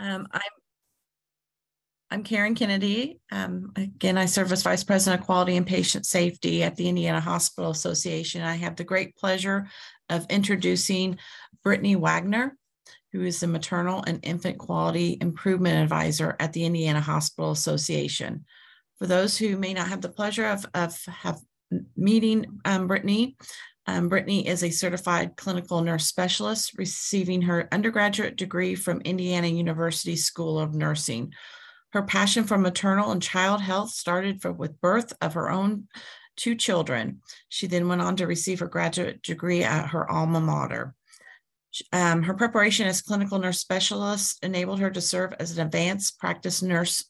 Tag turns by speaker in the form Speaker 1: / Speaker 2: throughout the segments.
Speaker 1: I'm Karen Kennedy. Again, I serve as Vice President of Quality and Patient Safety at the Indiana Hospital Association. I have the great pleasure of introducing Brittany Waggoner, who is the Maternal and Infant Quality Improvement Advisor at the Indiana Hospital Association. For those who may not have the pleasure of meeting Brittany, Brittany is a certified clinical nurse specialist receiving her undergraduate degree from Indiana University School of Nursing. Her passion for maternal and child health started with birth of her own 2 children. She then went on to receive her graduate degree at her alma mater. Her preparation as clinical nurse specialist enabled her to serve as an advanced practice nurse,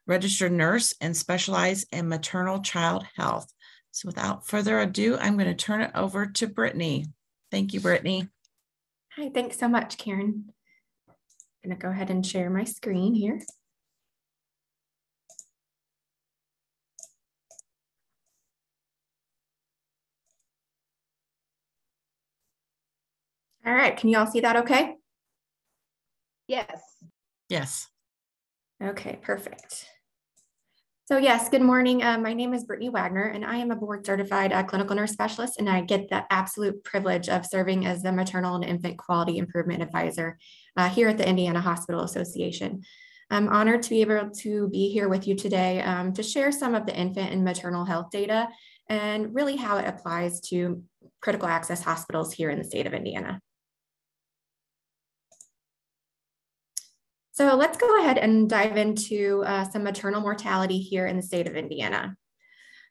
Speaker 1: registered nurse, and specialize in maternal child health. So without further ado, I'm going to turn it over to Brittany. Thank you, Brittany.
Speaker 2: Hi, thanks so much, Karen. I'm going to go ahead and share my screen here. All right, can you all see that okay?
Speaker 3: Yes.
Speaker 1: Yes.
Speaker 2: Okay, perfect. So yes, good morning. My name is Brittany Waggoner, and I am a board certified clinical nurse specialist, and I get the absolute privilege of serving as the Maternal and Infant Quality Improvement Advisor here at the Indiana Hospital Association. I'm honored to be able to be here with you today to share some of the infant and maternal health data and really how it applies to critical access hospitals here in the state of Indiana. So let's go ahead and dive into some maternal mortality here in the state of Indiana.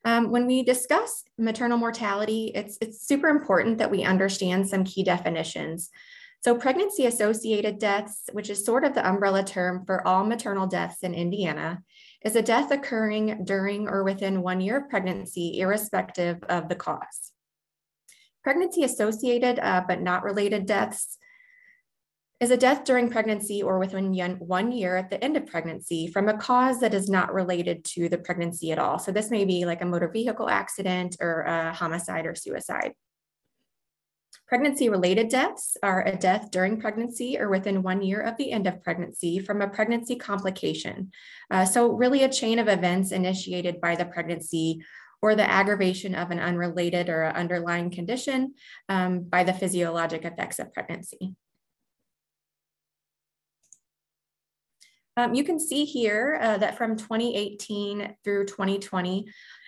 Speaker 2: When we discuss maternal mortality, it's super important that we understand some key definitions. So pregnancy-associated deaths, which is sort of the umbrella term for all maternal deaths in Indiana, is a death occurring during or within 1 year of pregnancy, irrespective of the cause. Pregnancy-associated but not related deaths is a death during pregnancy or within 1 year at the end of pregnancy from a cause that is not related to the pregnancy at all. So this may be like a motor vehicle accident or a homicide or suicide. Pregnancy-related deaths are a death during pregnancy or within 1 year of the end of pregnancy from a pregnancy complication. So really a chain of events initiated by the pregnancy or the aggravation of an unrelated or underlying condition by the physiologic effects of pregnancy. You can see here that from 2018 through 2020,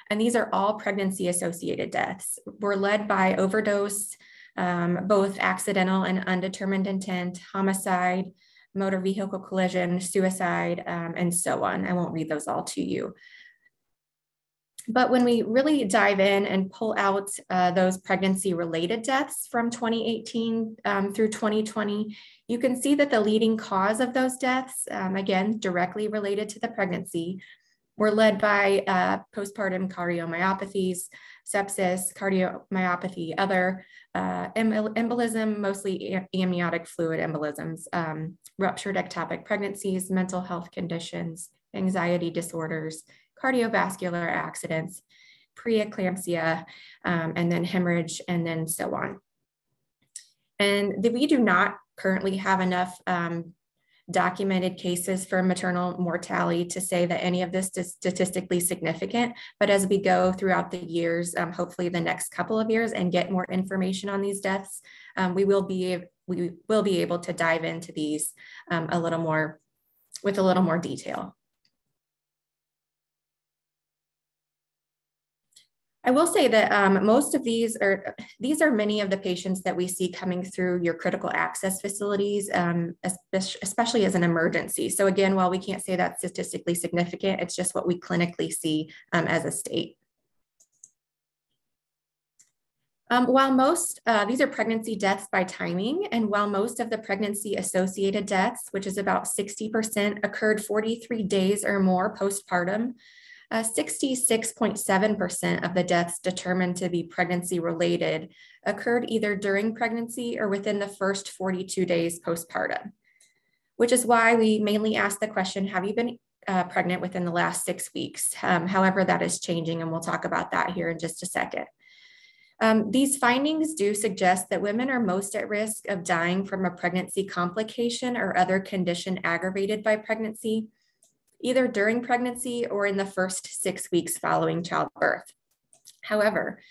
Speaker 2: and these are all pregnancy-associated deaths, were led by overdose, both accidental and undetermined intent, homicide, motor vehicle collision, suicide, and so on. I won't read those all to you. But when we really dive in and pull out those pregnancy-related deaths from 2018 through 2020, you can see that the leading cause of those deaths, again, directly related to the pregnancy, were led by postpartum cardiomyopathies, sepsis, cardiomyopathy, other embolism, mostly amniotic fluid embolisms, ruptured ectopic pregnancies, mental health conditions, anxiety disorders, cardiovascular accidents, preeclampsia, and then hemorrhage, and then so on. And we do not currently have enough documented cases for maternal mortality to say that any of this is statistically significant. But as we go throughout the years, hopefully the next couple of years, and get more information on these deaths, we will be able to dive into these with a little more detail. I will say that most of these are many of the patients that we see coming through your critical access facilities, especially as an emergency. So again, while we can't say that's statistically significant, it's just what we clinically see as a state. While most, these are pregnancy deaths by timing, and while most of the pregnancy-associated deaths, which is about 60%, occurred 43 days or more postpartum, 66.7% of the deaths determined to be pregnancy-related occurred either during pregnancy or within the first 42 days postpartum, which is why we mainly ask the question, have you been pregnant within the last 6 weeks? However, that is changing, and we'll talk about that here in just a second. These findings do suggest that women are most at risk of dying from a pregnancy complication or other condition aggravated by pregnancy, either during pregnancy or in the first 6 weeks following childbirth. However,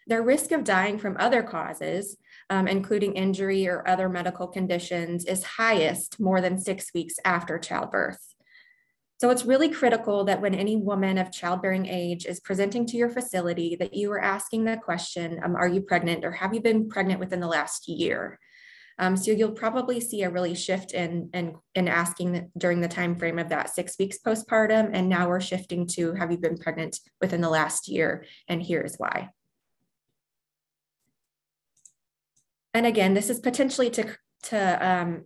Speaker 2: their risk of dying from other causes, including injury or other medical conditions, is highest more than 6 weeks after childbirth. So it's really critical that when any woman of childbearing age is presenting to your facility, that you are asking the question, are you pregnant or have you been pregnant within the last year? So you'll probably see a really shift in asking during the time frame of that 6 weeks postpartum. And now we're shifting to, have you been pregnant within the last year? And here's why. And again, this is potentially to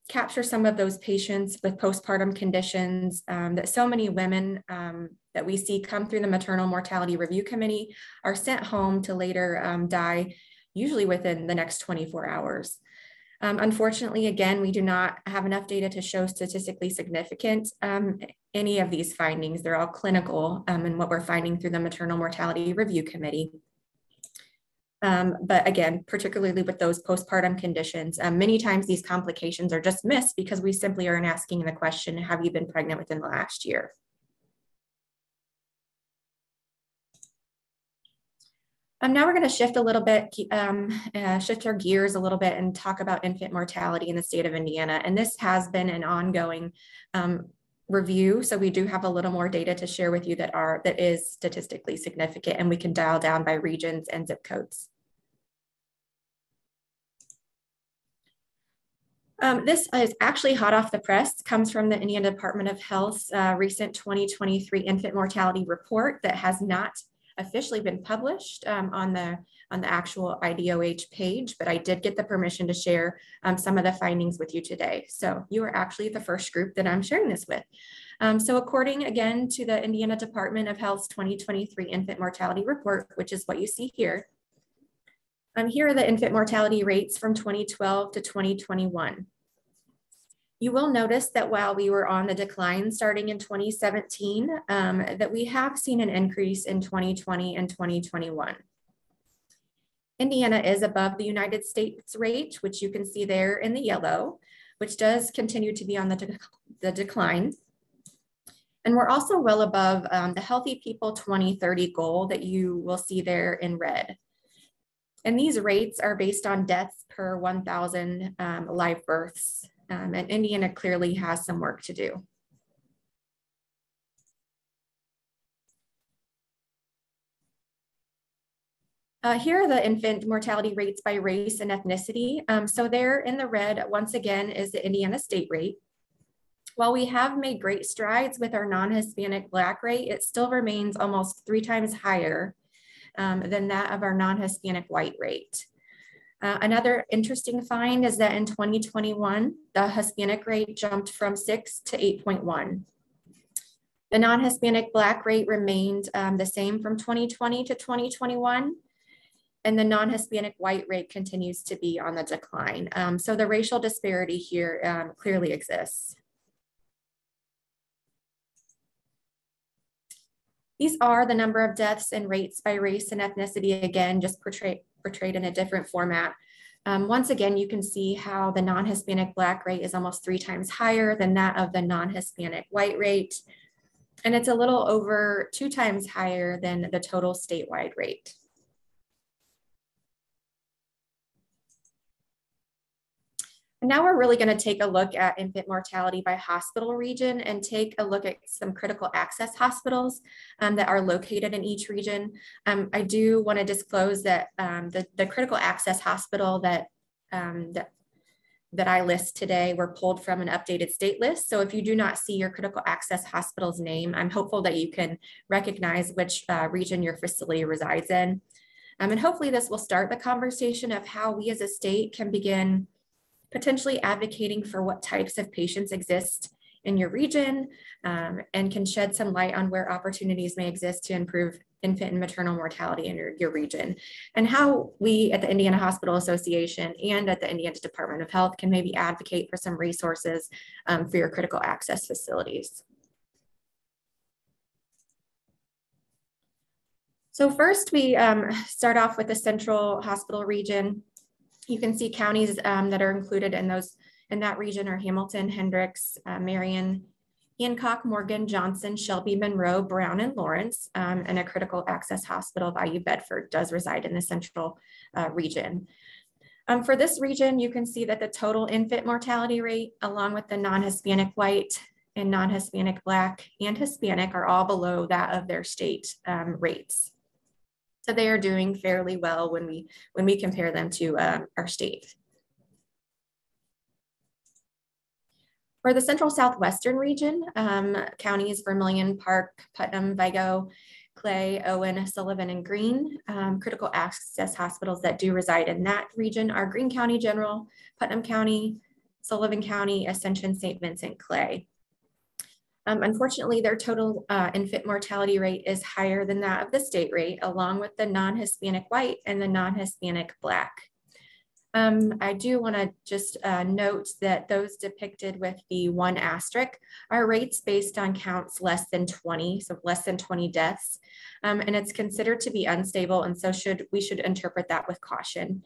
Speaker 2: capture some of those patients with postpartum conditions that so many women that we see come through the Maternal Mortality Review Committee are sent home to later die, usually within the next 24 hours. Unfortunately, again, we do not have enough data to show statistically significant any of these findings. They're all clinical in what we're finding through the Maternal Mortality Review Committee. But again, particularly with those postpartum conditions, many times these complications are just missed because we simply aren't asking the question, have you been pregnant within the last year? Now we're going to shift a little bit, shift our gears a little bit and talk about infant mortality in the state of Indiana. And this has been an ongoing review. So we do have a little more data to share with you that is statistically significant, and we can dial down by regions and zip codes. This is actually hot off the press, comes from the Indiana Department of Health's recent 2023 infant mortality report that has not officially been published on the actual IDOH page, but I did get the permission to share some of the findings with you today. So you are actually the first group that I'm sharing this with. So according again to the Indiana Department of Health's 2023 infant mortality report, which is what you see here, here are the infant mortality rates from 2012 to 2021. You will notice that while we were on the decline starting in 2017, that we have seen an increase in 2020 and 2021. Indiana is above the United States rate, which you can see there in the yellow, which does continue to be on the decline. And we're also well above the Healthy People 2030 goal that you will see there in red. And these rates are based on deaths per 1,000 live births. And Indiana clearly has some work to do. Here are the infant mortality rates by race and ethnicity. So there in the red, once again, is the Indiana state rate. While we have made great strides with our non-Hispanic Black rate, it still remains almost 3 times higher than that of our non-Hispanic white rate. Another interesting find is that in 2021, the Hispanic rate jumped from 6 to 8.1. The non-Hispanic Black rate remained the same from 2020 to 2021, and the non-Hispanic white rate continues to be on the decline. So the racial disparity here clearly exists. These are the number of deaths and rates by race and ethnicity, again, just portrayed in a different format. Once again, you can see how the non-Hispanic Black rate is almost 3 times higher than that of the non-Hispanic white rate. And it's a little over 2 times higher than the total statewide rate. And now we're really going to take a look at infant mortality by hospital region and take a look at some critical access hospitals that are located in each region. I do want to disclose that the critical access hospital that I list today were pulled from an updated state list. So if you do not see your critical access hospital's name, I'm hopeful that you can recognize which region your facility resides in. And hopefully this will start the conversation of how we as a state can begin potentially advocating for what types of patients exist in your region and can shed some light on where opportunities may exist to improve infant and maternal mortality in your region, and how we at the Indiana Hospital Association and at the Indiana Department of Health can maybe advocate for some resources for your critical access facilities. So first we start off with the central hospital region. You can see counties that are included in that region are Hamilton, Hendricks, Marion, Hancock, Morgan, Johnson, Shelby, Monroe, Brown, and Lawrence, and a critical access hospital of IU Bedford does reside in the central region. For this region, you can see that the total infant mortality rate, along with the non-Hispanic white and non-Hispanic Black and Hispanic, are all below that of their state rates. So they are doing fairly well when we compare them to our state. For the central Southwestern region, counties Vermilion, Park, Putnam, Vigo, Clay, Owen, Sullivan, and Greene. Critical access hospitals that do reside in that region are Greene County General, Putnam County, Sullivan County, Ascension, St. Vincent, Clay. Unfortunately, their total infant mortality rate is higher than that of the state rate, along with the non-Hispanic white and the non-Hispanic Black. I do want to just note that those depicted with the 1 asterisk are rates based on counts less than 20, so less than 20 deaths, and it's considered to be unstable, and so we should interpret that with caution.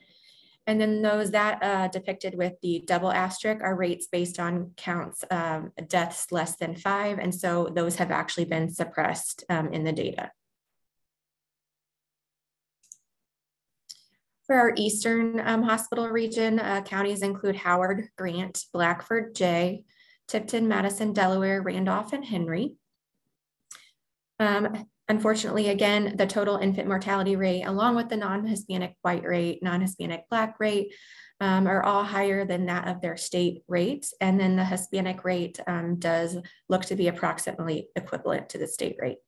Speaker 2: And then those that depicted with the double asterisk are rates based on counts deaths less than 5, and so those have actually been suppressed in the data. For our Eastern hospital region, counties include Howard, Grant, Blackford, Jay, Tipton, Madison, Delaware, Randolph, and Henry. Unfortunately, again, the total infant mortality rate, along with the non-Hispanic white rate, non-Hispanic Black rate, are all higher than that of their state rates. And then the Hispanic rate does look to be approximately equivalent to the state rate.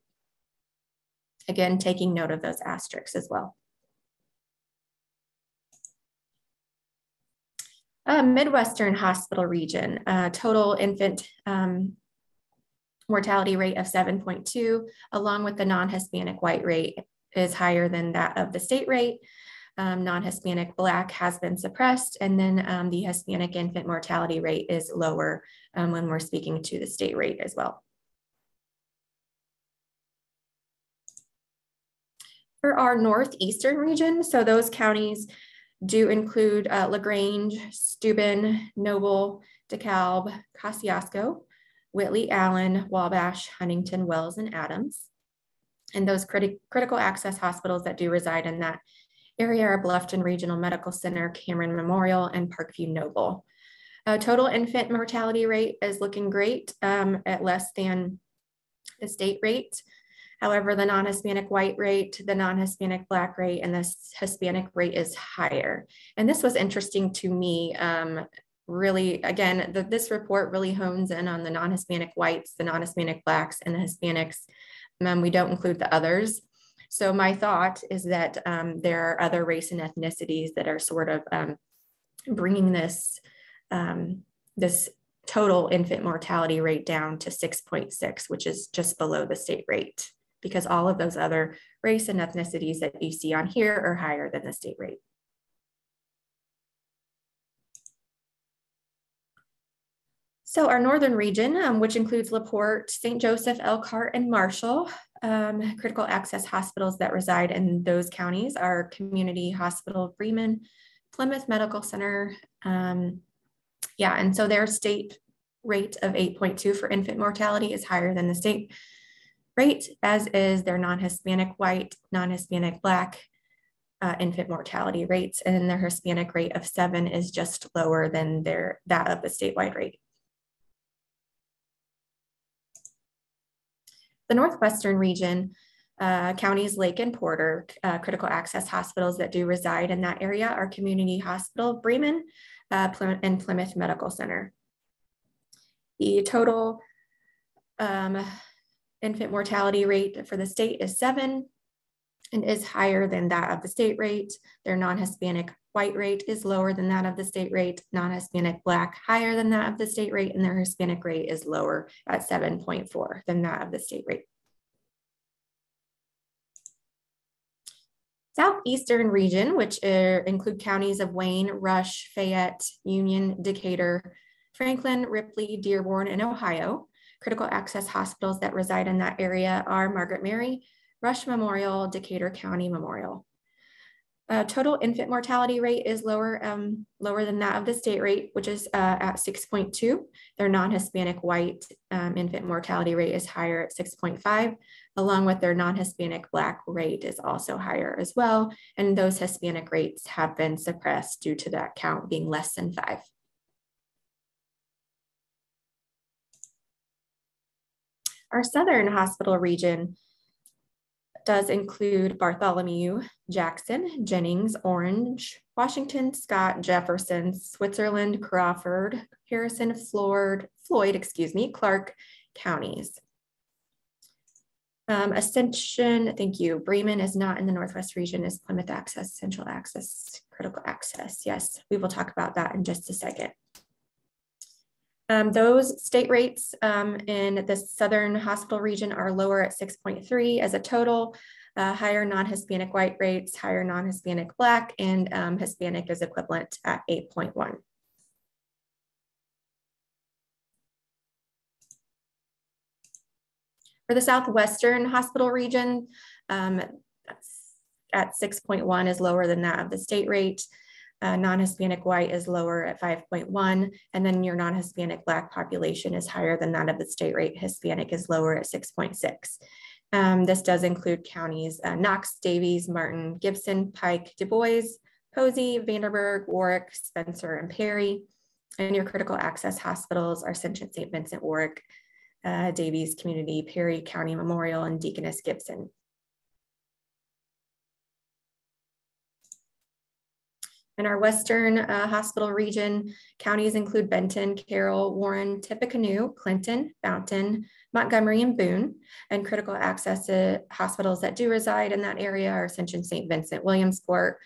Speaker 2: Again, taking note of those asterisks as well. Midwestern hospital region, total infant mortality rate of 7.2, along with the non-Hispanic white rate is higher than that of the state rate. Non-Hispanic Black has been suppressed, and then the Hispanic infant mortality rate is lower when we're speaking to the state rate as well. For our Northeastern region, so those counties do include LaGrange, Steuben, Noble, DeKalb, Kosciuszko, Whitley, Allen, Wabash, Huntington, Wells, and Adams. And those critical access hospitals that do reside in that area are Bluffton Regional Medical Center, Cameron Memorial, and Parkview Noble. Total infant mortality rate is looking great at less than the state rate. However, the non-Hispanic white rate, the non-Hispanic Black rate, and the Hispanic rate is higher. And this was interesting to me. Really, again, this report really hones in on the non-Hispanic whites, the non-Hispanic Blacks, and the Hispanics. We don't include the others. So my thought is that there are other race and ethnicities that are sort of bringing this, this total infant mortality rate down to 6.6, which is just below the state rate, because all of those other race and ethnicities that you see on here are higher than the state rate. So our northern region, which includes LaPorte, St. Joseph, Elkhart, and Marshall, critical access hospitals that reside in those counties are Community Hospital of Bremen, Plymouth Medical Center. And so their state rate of 8.2 for infant mortality is higher than the state rate, as is their non-Hispanic white, non-Hispanic Black infant mortality rates, and then their Hispanic rate of 7 is just lower than that of the statewide rate. The Northwestern region, counties Lake and Porter, critical access hospitals that do reside in that area are Community Hospital of Bremen and Plymouth Medical Center. The total infant mortality rate for the state is 7 and is higher than that of the state rate. Their non-Hispanic white rate is lower than that of the state rate, non-Hispanic Black higher than that of the state rate, and their Hispanic rate is lower at 7.4 than that of the state rate. Southeastern region, which include counties of Wayne, Rush, Fayette, Union, Decatur, Franklin, Ripley, Dearborn, and Ohio. Critical access hospitals that reside in that area are Margaret Mary, Rush Memorial, Decatur County Memorial. Total infant mortality rate is lower than that of the state rate, which is at 6.2. Their non-Hispanic white infant mortality rate is higher at 6.5, along with their non-Hispanic Black rate is also higher as well. And those Hispanic rates have been suppressed due to that count being less than 5. Our Southern hospital region does include Bartholomew, Jackson, Jennings, Orange, Washington, Scott, Jefferson, Switzerland, Crawford, Harrison, Floyd, Clark counties. Ascension, thank you. Bremen is not in the Northwest region, is Plymouth Access, Central Access, Critical Access. Yes, we will talk about that in just a second. Those state rates in the Southern hospital region are lower at 6.3 as a total, higher non-Hispanic white rates, higher non-Hispanic Black, and Hispanic is equivalent at 8.1. For the Southwestern hospital region, at 6.1 is lower than that of the state rate. Non-Hispanic white is lower at 5.1, and then your non-Hispanic Black population is higher than that of the state rate. Hispanic is lower at 6.6. This does include counties Knox, Davies, Martin, Gibson, Pike, Du Bois, Posey, Vanderburgh, Warwick, Spencer, and Perry. And your critical access hospitals are Ascension St. Vincent, Warwick, Davies Community, Perry County Memorial, and Deaconess Gibson. In our Western hospital region, counties include Benton, Carroll, Warren, Tippecanoe, Clinton, Fountain, Montgomery, and Boone. And critical access hospitals that do reside in that area are Ascension St. Vincent, Williamsport,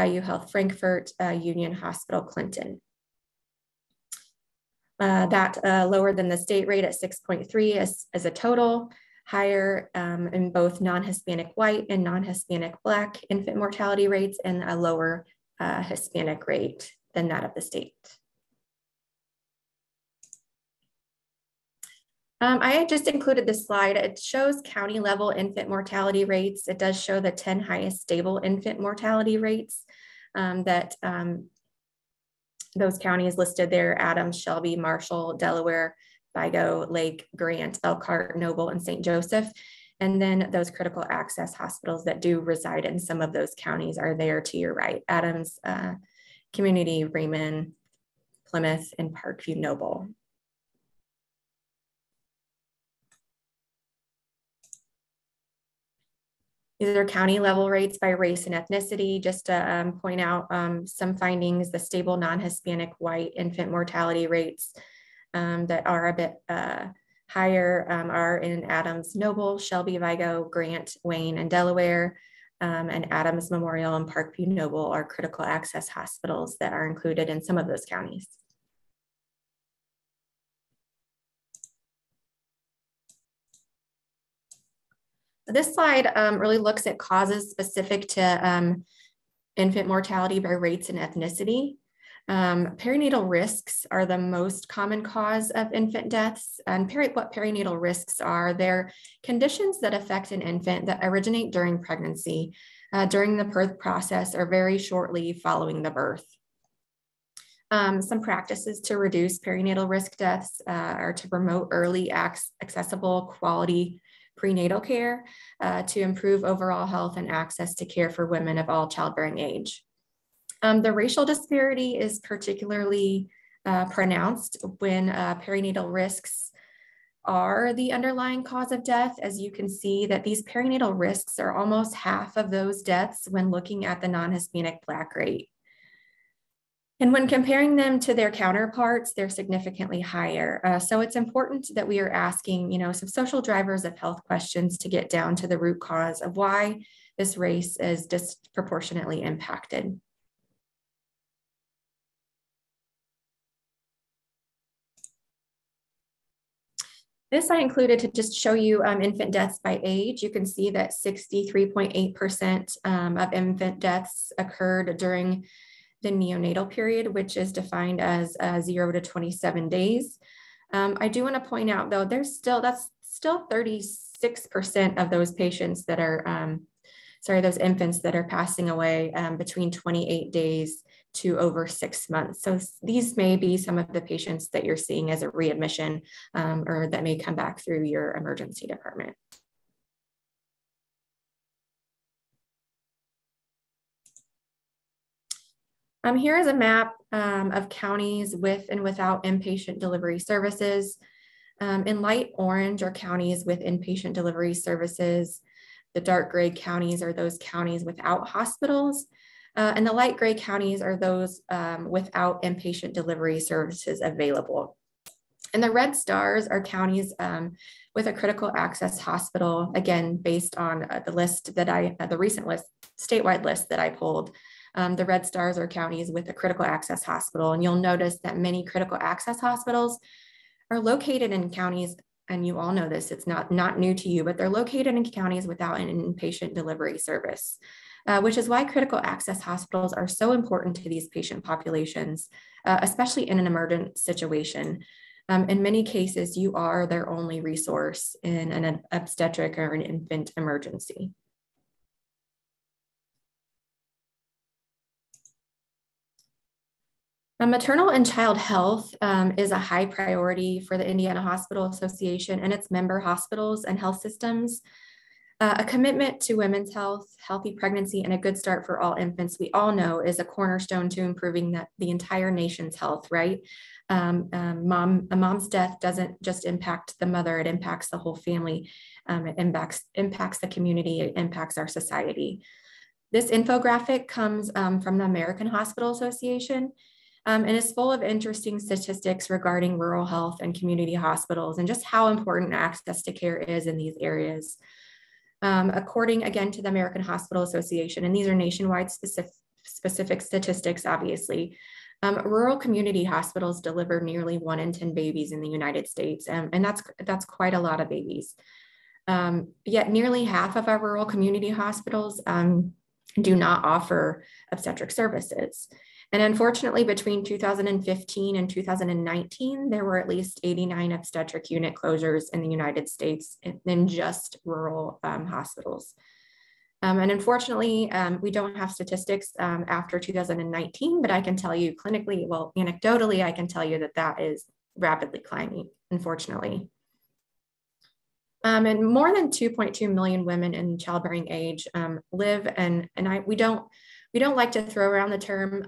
Speaker 2: IU Health Frankfurt, Union Hospital, Clinton. That lower than the state rate at 6.3 as a total, higher in both non-Hispanic white and non-Hispanic Black infant mortality rates, and a lower Hispanic rate than that of the state. I just included this slide. It shows county level infant mortality rates. It does show the 10 highest stable infant mortality rates that those counties listed there: Adams, Shelby, Marshall, Delaware, Vigo, Lake, Grant, Elkhart, Noble, and St. Joseph. And then those critical access hospitals that do reside in some of those counties are there to your right: Adams, Community, Bremen, Plymouth, and Parkview Noble. These are county level rates by race and ethnicity. Just to point out some findings: the stable non-Hispanic white infant mortality rates that are a bit higher are in Adams, Noble, Shelby, Vigo, Grant, Wayne, and Delaware. And Adams Memorial and Parkview Noble are critical access hospitals that are included in some of those counties. This slide really looks at causes specific to infant mortality by race and ethnicity. Perinatal risks are the most common cause of infant deaths. And what perinatal risks are, they're conditions that affect an infant that originate during pregnancy, during the birth process, or very shortly following the birth. Some practices to reduce perinatal risk deaths are to promote early, accessible, quality prenatal care, to improve overall health and access to care for women of all childbearing age. The racial disparity is particularly pronounced when perinatal risks are the underlying cause of death. As you can see, that these perinatal risks are almost half of those deaths when looking at the non-Hispanic Black rate. And when comparing them to their counterparts, they're significantly higher. So it's important that we are asking, some social drivers of health questions to get down to the root cause of why this race is disproportionately impacted. This I included to just show you infant deaths by age. You can see that 63.8% of infant deaths occurred during the neonatal period, which is defined as 0 to 27 days. I do want to point out, though, that's still 36% 6% of those patients that are, those infants that are passing away between 28 days to over 6 months. So these may be some of the patients that you're seeing as a readmission or that may come back through your emergency department. Here is a map of counties with and without inpatient delivery services. In light orange are counties with inpatient delivery services. The dark gray counties are those counties without hospitals. And the light gray counties are those without inpatient delivery services available. And the red stars are counties with a critical access hospital, again, based on the list that the recent list, statewide list that I pulled. The red stars are counties with a critical access hospital. And you'll notice that many critical access hospitals are located in counties, and you all know this, it's not new to you, but they're located in counties without an inpatient delivery service, which is why critical access hospitals are so important to these patient populations, especially in an emergent situation. In many cases, you are their only resource in an obstetric or an infant emergency. Maternal and child health is a high priority for the Indiana Hospital Association and its member hospitals and health systems. A commitment to women's health, healthy pregnancy, and a good start for all infants, we all know, is a cornerstone to improving the entire nation's health, right? A mom's death doesn't just impact the mother, it impacts the whole family. It impacts the community, it impacts our society. This infographic comes from the American Hospital Association. And is full of interesting statistics regarding rural health and community hospitals and just how important access to care is in these areas. According again to the American Hospital Association, and these are nationwide specific statistics, obviously, rural community hospitals deliver nearly 1 in 10 babies in the United States, and that's quite a lot of babies. Yet nearly half of our rural community hospitals do not offer obstetric services. And unfortunately, between 2015 and 2019, there were at least 89 obstetric unit closures in the United States in just rural hospitals. And unfortunately, we don't have statistics after 2019, but I can tell you clinically, well, anecdotally, I can tell you that that is rapidly climbing, unfortunately. And more than 2.2 million women in childbearing age live, and we don't like to throw around the term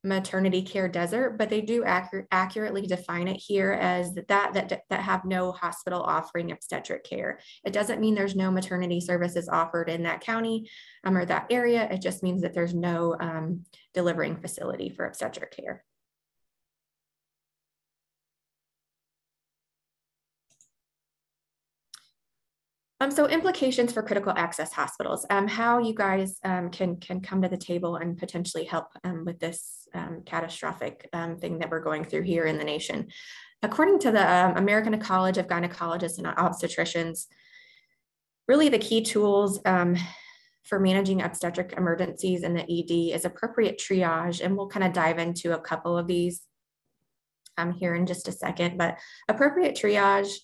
Speaker 2: maternity care desert, but they do accurately define it here as that have no hospital offering obstetric care. It doesn't mean there's no maternity services offered in that county or that area. It just means that there's no delivering facility for obstetric care. So implications for critical access hospitals, how you guys can come to the table and potentially help with this catastrophic thing that we're going through here in the nation. According to the American College of Gynecologists and Obstetricians, really the key tools for managing obstetric emergencies in the ED is appropriate triage, and we'll kind of dive into a couple of these here in just a second, but appropriate triage,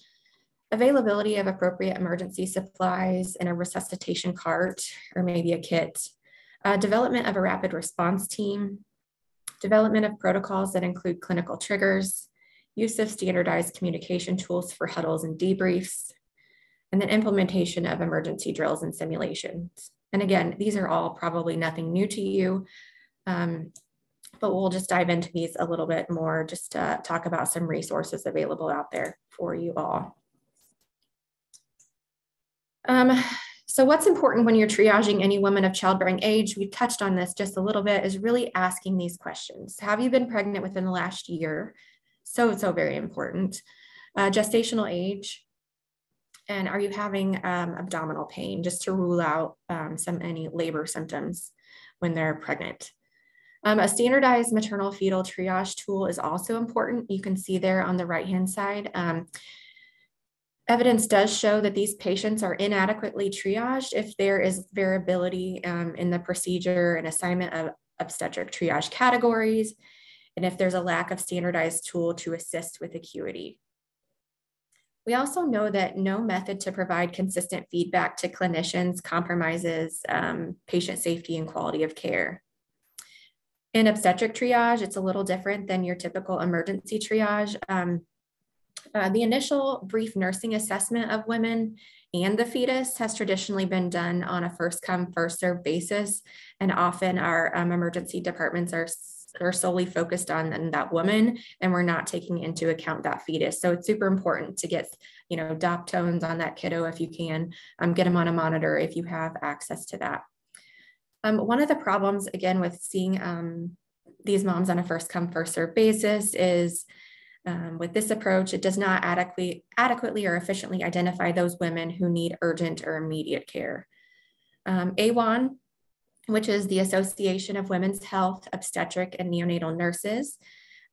Speaker 2: availability of appropriate emergency supplies in a resuscitation cart or maybe a kit, development of a rapid response team, development of protocols that include clinical triggers, use of standardized communication tools for huddles and debriefs, and then implementation of emergency drills and simulations. And again, these are all probably nothing new to you, but we'll just dive into these a little bit more just to talk about some resources available out there for you all. So what's important when you're triaging any woman of childbearing age, we touched on this just a little bit, is really asking these questions. Have you been pregnant within the last year? So very important. Gestational age, and are you having abdominal pain, just to rule out any labor symptoms when they're pregnant. A standardized maternal fetal triage tool is also important. You can see there on the right-hand side. Evidence does show that these patients are inadequately triaged if there is variability in the procedure and assignment of obstetric triage categories, and if there's a lack of standardized tool to assist with acuity. We also know that no method to provide consistent feedback to clinicians compromises patient safety and quality of care. In obstetric triage, it's a little different than your typical emergency triage. The initial brief nursing assessment of women and the fetus has traditionally been done on a first come, first served basis. And often our emergency departments are solely focused on that woman, and we're not taking into account that fetus. So it's super important to get, DOP tones on that kiddo if you can, get them on a monitor if you have access to that. One of the problems, again, with seeing these moms on a first come, first served basis is with this approach, it does not adequately or efficiently identify those women who need urgent or immediate care. AWHONN, which is the Association of Women's Health, Obstetric, and Neonatal Nurses,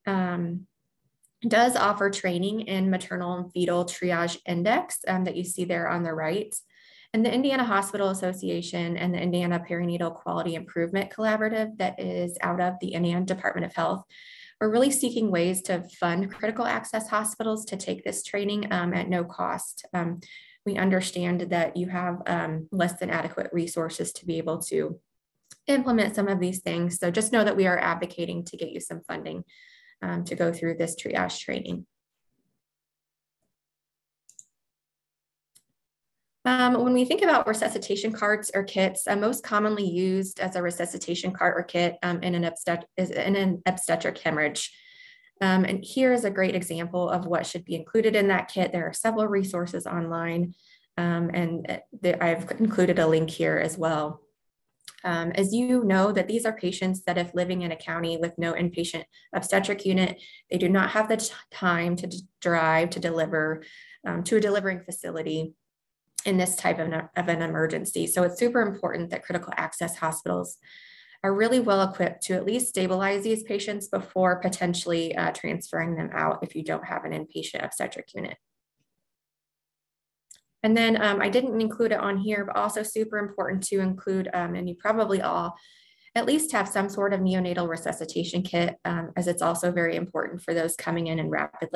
Speaker 2: does offer training in maternal and fetal triage index that you see there on the right. And the Indiana Hospital Association and the Indiana Perinatal Quality Improvement Collaborative that is out of the Indiana Department of Health are really seeking ways to fund critical access hospitals to take this training at no cost. We understand that you have less than adequate resources to be able to implement some of these things. So just know that we are advocating to get you some funding to go through this triage training. When we think about resuscitation carts or kits, most commonly used as a resuscitation cart or kit in an obstetric hemorrhage. And here is a great example of what should be included in that kit. There are several resources online, and I've included a link here as well. As you know, that these are patients that if living in a county with no inpatient obstetric unit, they do not have the time to drive to deliver to a delivering facility in this type of an emergency. So it's super important that critical access hospitals are really well equipped to at least stabilize these patients before potentially transferring them out if you don't have an inpatient obstetric unit. And then I didn't include it on here, but also super important to include, and you probably all at least have some sort of neonatal resuscitation kit, as it's also very important for those coming in rapid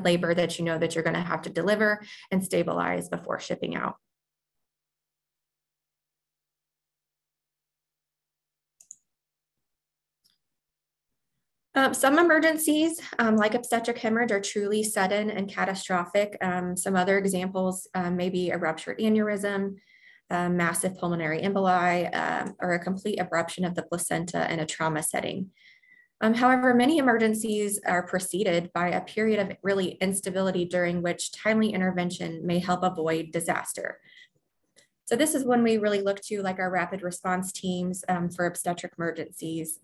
Speaker 2: labor that you know that you're going to have to deliver and stabilize before shipping out. Some emergencies, like obstetric hemorrhage, are truly sudden and catastrophic. Some other examples may be a ruptured aneurysm, massive pulmonary emboli, or a complete abruption of the placenta in a trauma setting. However, many emergencies are preceded by a period of really instability during which timely intervention may help avoid disaster. So this is when we really look to like our rapid response teams for obstetric emergencies,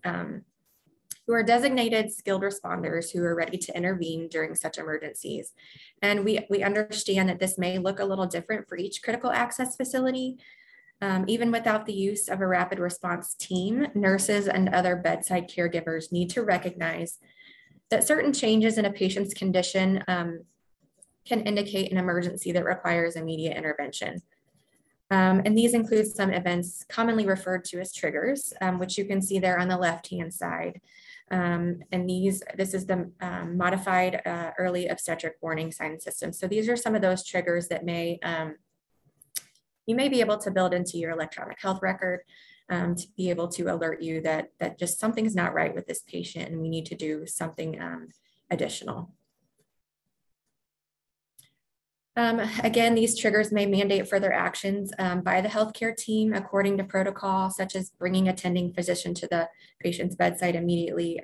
Speaker 2: who are designated skilled responders who are ready to intervene during such emergencies. And we understand that this may look a little different for each critical access facility. Even without the use of a rapid response team, nurses and other bedside caregivers need to recognize that certain changes in a patient's condition can indicate an emergency that requires immediate intervention. And these include some events commonly referred to as triggers, which you can see there on the left-hand side. And this is the modified early obstetric warning sign system. So these are some of those triggers that you may be able to build into your electronic health record to be able to alert you that just something's not right with this patient and we need to do something additional. Again, these triggers may mandate further actions by the healthcare team according to protocol, such as bringing a tending physician to the patient's bedside immediately,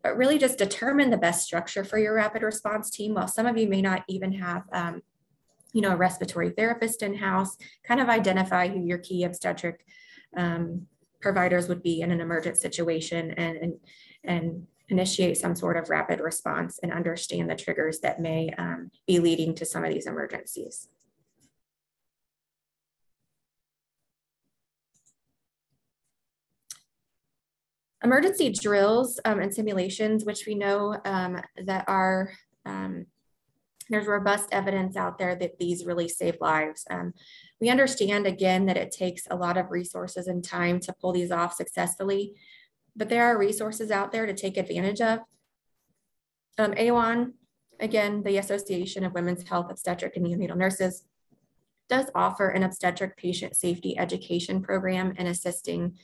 Speaker 2: but really just determine the best structure for your rapid response team. While some of you may not even have a respiratory therapist in-house, kind of identify who your key obstetric providers would be in an emergent situation and initiate some sort of rapid response and understand the triggers that may be leading to some of these emergencies. Emergency drills and simulations, which we know that are there's robust evidence out there that these really save lives. We understand, again, that it takes a lot of resources and time to pull these off successfully, but there are resources out there to take advantage of. AWHONN Again, the Association of Women's Health Obstetric and Neonatal Nurses does offer an obstetric patient safety education program and assisting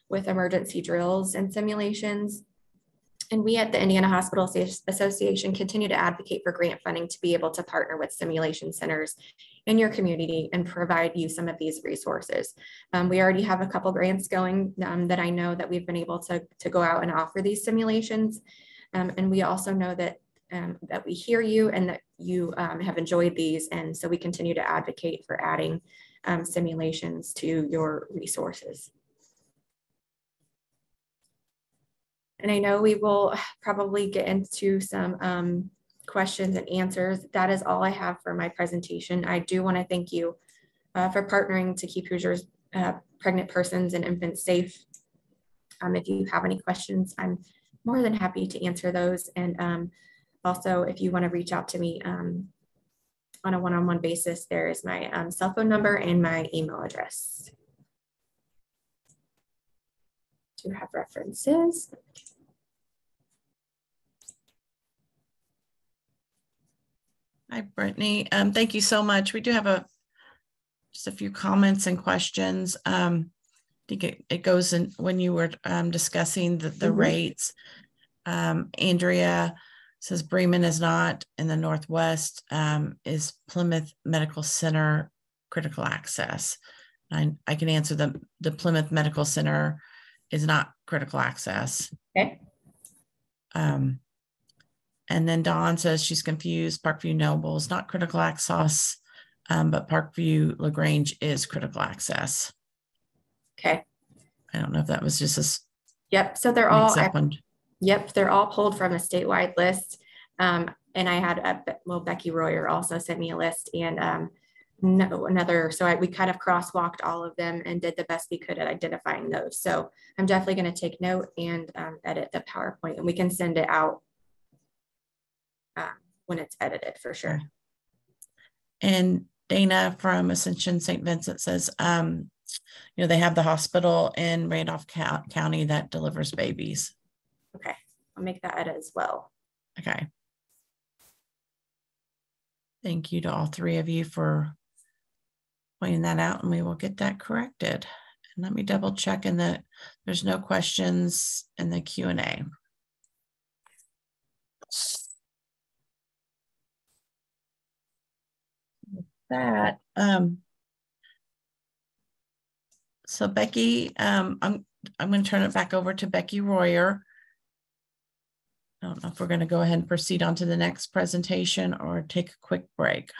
Speaker 2: with emergency drills and simulations. And we at the Indiana Hospital Association continue to advocate for grant funding to be able to partner with simulation centers in your community and provide you some of these resources. We already have a couple grants going that I know that we've been able to go out and offer these simulations. And we also know that that we hear you and that you have enjoyed these. And so we continue to advocate for adding simulations to your resources. And I know we will probably get into some questions and answers. That is all I have for my presentation. I do want to thank you for partnering to keep Hoosiers pregnant persons and infants safe. If you have any questions, I'm more than happy to answer those. And also, if you want to reach out to me on a one-on-one basis, there is my cell phone number and my email address. Do have references.
Speaker 1: Hi, Brittany. Thank you so much. We do have just a few comments and questions. I think it goes in when you were discussing the rates. Andrea says Bremen is not in the Northwest. Is Plymouth Medical Center critical access? I can answer the Plymouth Medical Center is not critical access.
Speaker 2: Okay.
Speaker 1: And then Dawn says she's confused. Parkview Noble is not critical access, but Parkview LaGrange is critical access.
Speaker 2: Okay.
Speaker 1: I don't know if that was just a
Speaker 2: yep. So they're all yep, they're all pulled from a statewide list. And I had Becky Royer also sent me a list and another. So we kind of crosswalked all of them and did the best we could at identifying those. So I'm definitely going to take note and edit the PowerPoint, and we can send it out when it's edited for sure.
Speaker 1: And Dana from Ascension St. Vincent says, you know, they have the hospital in Randolph County that delivers babies.
Speaker 2: Okay, I'll make that edit as well.
Speaker 1: Okay. Thank you to all three of you for pointing that out, and we will get that corrected. And let me double check in that there's no questions in the Q&A. That so Becky, I'm going to turn it back over to Becky Royer. I don't know if we're going to go ahead and proceed on to the next presentation or take a quick break.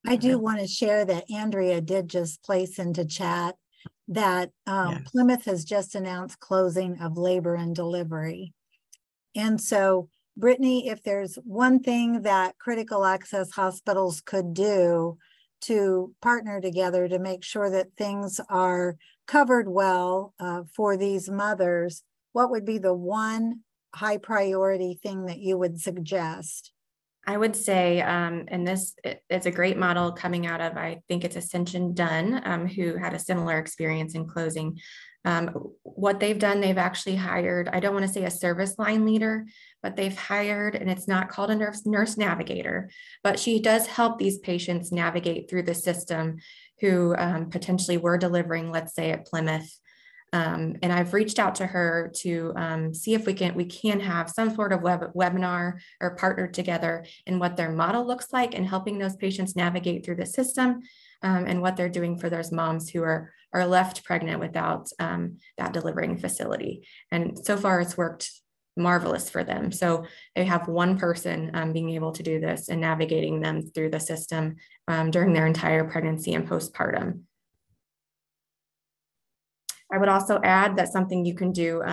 Speaker 4: I do want to share that Andrea did just place into chat that Plymouth has just announced closing of labor and delivery. And so, Brittany, if there's one thing that critical access hospitals could do to partner together to make sure that things are covered well for these mothers, what would be the one high priority thing that you would suggest?
Speaker 2: I would say, and this it's a great model coming out of, I think it's Ascension Dunn, who had a similar experience in closing. What they've done, they've actually hired, I don't want to say a service line leader, but they've hired, and it's not called a nurse navigator, but she does help these patients navigate through the system who potentially were delivering, let's say at Plymouth. And I've reached out to her to see if we can have some sort of webinar or partner together in what their model looks like and helping those patients navigate through the system and what they're doing for those moms who are left pregnant without that delivering facility. And so far it's worked marvelous for them. So they have one person being able to do this and navigating them through the system during their entire pregnancy and postpartum. I would also add that something you can do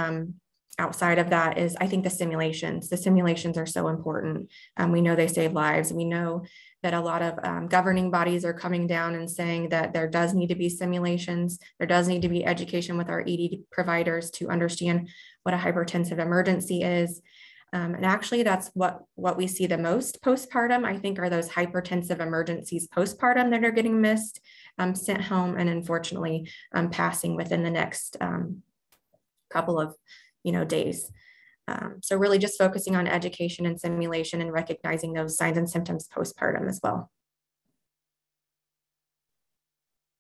Speaker 2: outside of that is, I think, the simulations. The simulations are so important. We know they save lives. We know that a lot of governing bodies are coming down and saying that there does need to be simulations. There does need to be education with our ED providers to understand what a hypertensive emergency is. And actually, that's what we see the most postpartum, I think, are those hypertensive emergencies postpartum that are getting missed, sent home, and unfortunately passing within the next couple of days. So really just focusing on education and simulation and recognizing those signs and symptoms postpartum as well.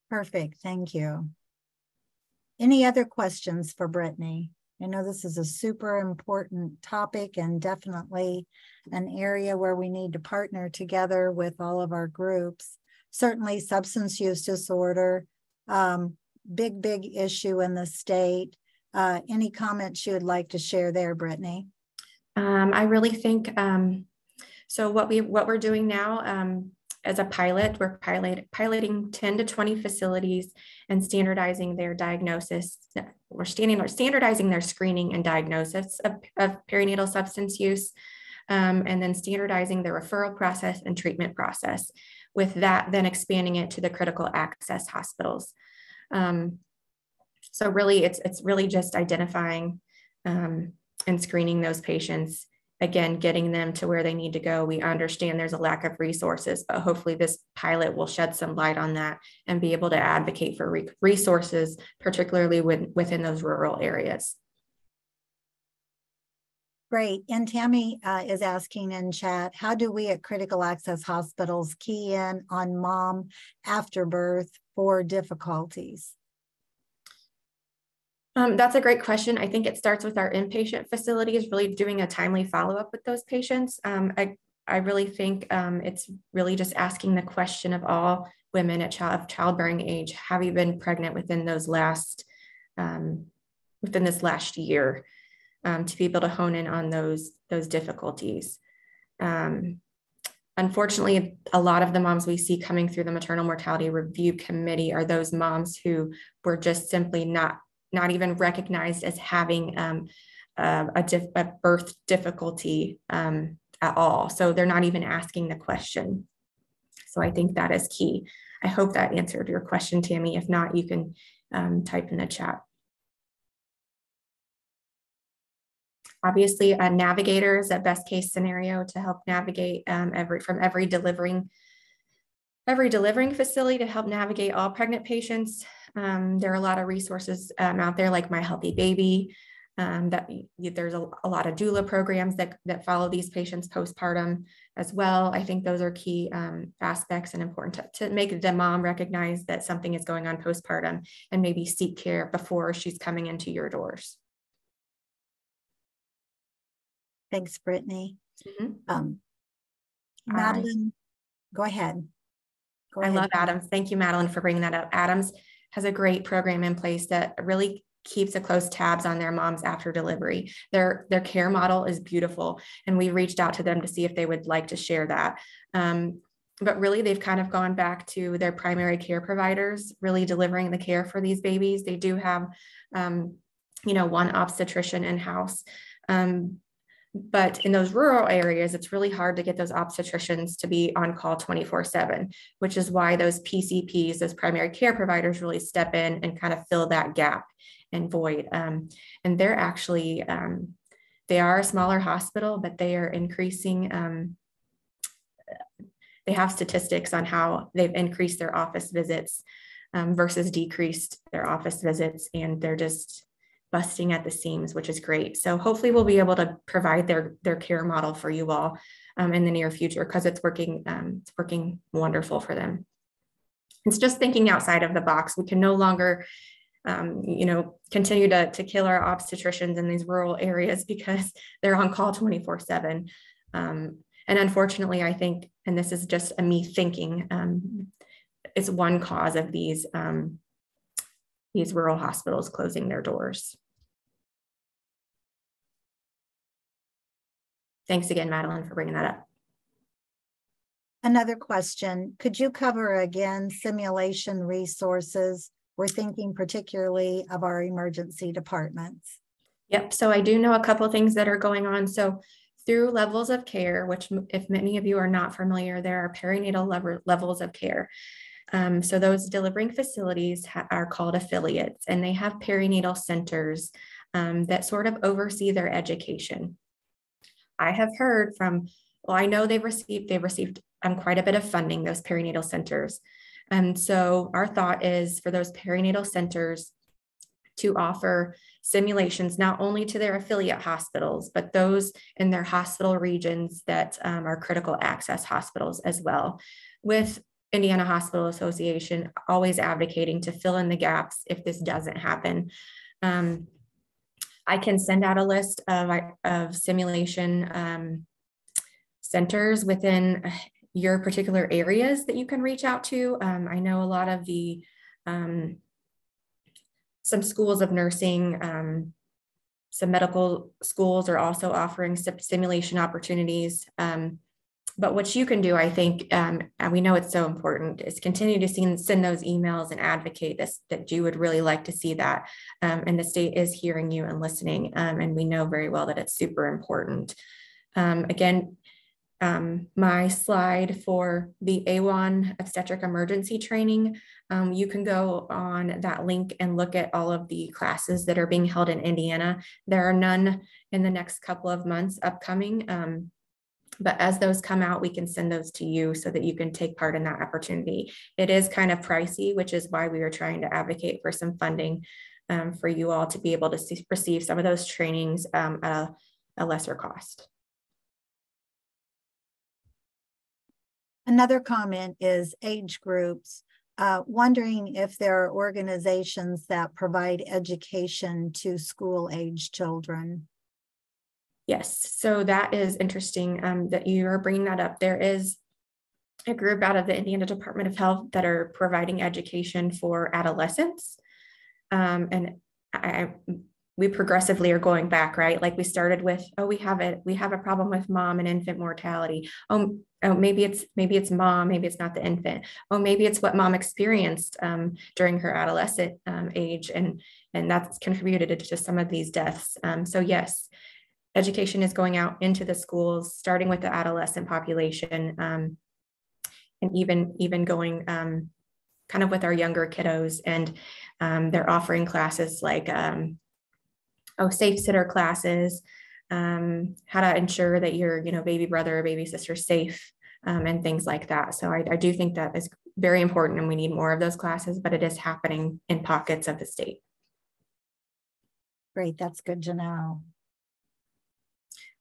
Speaker 4: Perfect, thank you. Any other questions for Brittany? I know this is a super important topic and definitely an area where we need to partner together with all of our groups. Certainly substance use disorder, big issue in the state. Any comments you would like to share there, Brittany?
Speaker 2: I really think, so what we're doing now as a pilot, we're piloting 10 to 20 facilities and standardizing their diagnosis. We're standardizing their screening and diagnosis of perinatal substance use, and then standardizing the referral process and treatment process. With that, then expanding it to the critical access hospitals. So really, it's really just identifying and screening those patients, again, getting them to where they need to go. We understand there's a lack of resources, but hopefully this pilot will shed some light on that and be able to advocate for resources, particularly within those rural areas.
Speaker 4: Great. And Tammy is asking in chat, how do we at critical access hospitals key in on mom after birth for difficulties?
Speaker 2: That's a great question. I think it starts with our inpatient facilities, really doing a timely follow-up with those patients. I really think it's really just asking the question of all women at childbearing age, have you been pregnant within those within this last year, to be able to hone in on those difficulties. Unfortunately, a lot of the moms we see coming through the maternal mortality review committee are those moms who were just simply not even recognized as having a birth difficulty at all. So they're not even asking the question. So I think that is key. I hope that answered your question, Tammy. If not, you can type in the chat. Obviously, a navigator is a best case scenario to help navigate every delivering facility to help navigate all pregnant patients. There are a lot of resources out there like My Healthy Baby. There's a lot of doula programs that follow these patients postpartum as well. I think those are key aspects and important to make the mom recognize that something is going on postpartum and maybe seek care before she's coming into your doors.
Speaker 4: Thanks, Brittany. Madeline, go ahead.
Speaker 2: I love Adams. Thank you, Madeline, for bringing that up. Adams has a great program in place that really keeps a close tabs on their moms after delivery. Their care model is beautiful, and we reached out to them to see if they would like to share that. But really, they've kind of gone back to their primary care providers, really delivering the care for these babies. They do have, one obstetrician in-house. But in those rural areas, it's really hard to get those obstetricians to be on call 24/7, which is why those PCPs, those primary care providers, really step in and kind of fill that gap and void. And they're actually, they are a smaller hospital, but they are increasing. They have statistics on how they've increased their office visits versus decreased their office visits, and they're just busting at the seams, which is great. So hopefully we'll be able to provide their care model for you all in the near future, because it's working wonderful for them. It's just thinking outside of the box. We can no longer, continue to kill our obstetricians in these rural areas because they're on call 24/7. And unfortunately, I think, and this is just me thinking, it's one cause of these rural hospitals closing their doors. Thanks again, Madeline, for bringing that up.
Speaker 4: Another question, could you cover again simulation resources? We're thinking particularly of our emergency departments.
Speaker 2: Yep, so I do know a couple of things that are going on. So through levels of care, which if many of you are not familiar, there are perinatal levels of care. So those delivering facilities are called affiliates, and they have perinatal centers that sort of oversee their education. I have heard from, I know they've received quite a bit of funding, those perinatal centers. And so our thought is for those perinatal centers to offer simulations, not only to their affiliate hospitals, but those in their hospital regions that are critical access hospitals as well. With Indiana Hospital Association always advocating to fill in the gaps if this doesn't happen. I can send out a list of simulation centers within your particular areas that you can reach out to. I know a lot of the some schools of nursing, some medical schools are also offering simulation opportunities. But what you can do, I think, and we know it's so important, is continue to send those emails and advocate this, that you would really like to see that. And the state is hearing you and listening. And we know very well that it's super important. Again, my slide for the AWON obstetric emergency training, you can go on that link and look at all of the classes that are being held in Indiana. There are none in the next couple of months upcoming. But as those come out, we can send those to you so that you can take part in that opportunity. It is kind of pricey, which is why we are trying to advocate for some funding for you all to be able to receive some of those trainings at a lesser cost.
Speaker 4: Another comment is age groups. Wondering if there are organizations that provide education to school-age children.
Speaker 2: Yes, so that is interesting that you are bringing that up. There is a group out of the Indiana Department of Health that are providing education for adolescents. And we progressively are going back, right? Like we started with, oh, we have a problem with mom and infant mortality. Oh, maybe it's mom, maybe it's not the infant. Oh, maybe it's what mom experienced during her adolescent age, and that's contributed to some of these deaths. So yes, education is going out into the schools, starting with the adolescent population, and even going kind of with our younger kiddos. And they're offering classes like safe sitter classes, how to ensure that your baby brother or baby sister is safe, and things like that. So I do think that is very important, and we need more of those classes, but it is happening in pockets of the state.
Speaker 4: Great, that's good to know.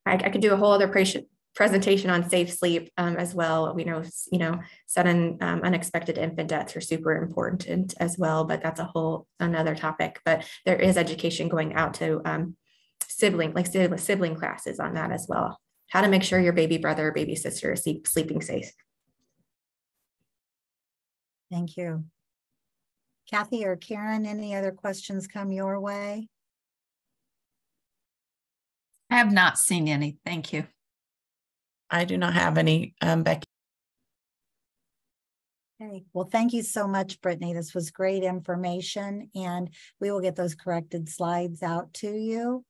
Speaker 2: I could do a whole other presentation on safe sleep as well. We know, sudden unexpected infant deaths are super important as well, but that's another topic. But there is education going out to sibling classes on that as well. How to make sure your baby brother or baby sister is sleeping safe.
Speaker 4: Thank you. Kathy or Karen, any other questions come your way?
Speaker 5: I have not seen any. Thank you.
Speaker 1: I do not have any, Becky.
Speaker 4: Okay. Well, thank you so much, Brittany. This was great information, and we will get those corrected slides out to you.